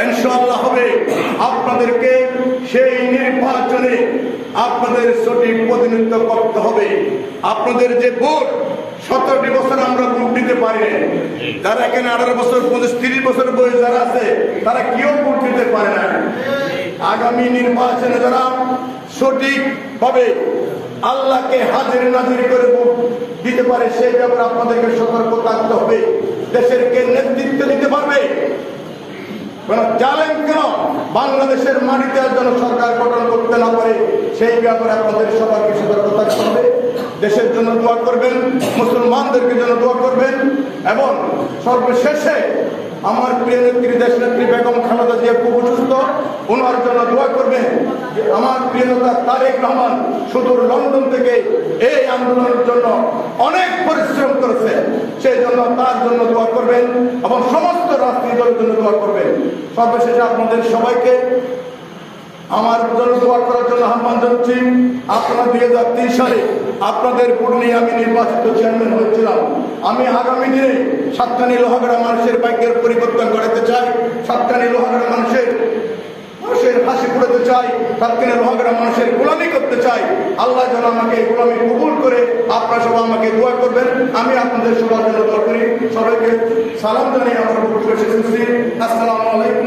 ইনশাআল্লাহ হবে। আপনাদেরকে সেই নির্বাচনে আপনাদের সঠিক প্রতিনিধিত্ব করতে হবে। আপনাদের যে ভোট, 17টি বছর আমরা ভোট দিতে পারি না। যারা এখানে 18 বছর 30 বছর বয়স যারা আছে তারা কেউ ভোট দিতে পারে না। আগামী নির্বাচনে যারা সঠিকভাবে আল্লাহকে হাজির নাজির করে ভোট দিতে পারে সেই ব্যাপারে আপনাদেরকে সতর্ক থাকতে হবে। দেশের কে নেতৃত্ব দিতে পারবে, জানেন কেন বাংলাদেশের মাটিতে যেন সরকার গঠন করতে না পারে সেই ব্যাপারে আপনাদের সবাইকে সতর্ক থাকতে হবে। দেশের জন্য দোয়া করবেন, মুসলমানদেরকে জন্য দোয়া করবেন এবং সর্বশেষে আমার প্রিয় নেত্রী দেশ নেত্রী বেগম খালেদা জিয়া খুব অসুস্থ, ওনার জন্য দোয়া করবেন। আমার প্রিয় নেতা তারেক রহমান সুদূর লন্ডন থেকে এই আন্দোলনের জন্য অনেক পরিশ্রম করেছে, সেই জন্য তার জন্য দোয়া করবেন এবং সমস্ত রাজনৈতিক দলের জন্য দোয়া করবেন। সর্বশেষে আপনাদের সবাইকে আমার জন্য দোয়া করার জন্য আহ্বান জানাচ্ছি। আপনারা 2023 সালে আপনাদের ভোট নিয়ে আমি নির্বাচিত চেয়ারম্যান হয়েছিলাম। আমি আগামী দিনে সাতকানি লোহাগড়া মানুষের ভাগ্যের পরিবর্তন করাতে চাই, সাতকানি লোহাগড়া মানুষের হাসি ফুটাতে চাই, সাতকানি লোহাগড়া মানুষের গোলামি করতে চাই। আল্লাহ যেন আমাকে গোলামি কবুল করে আপনারা সবাই আমাকে দোয়া করবেন। আমি আপনাদের সবার জন্য দোয়া করি। সবাইকে সালাম জানিয়ে আমার বক্তব্য শেষ করছি। আসসালামু আলাইকুম।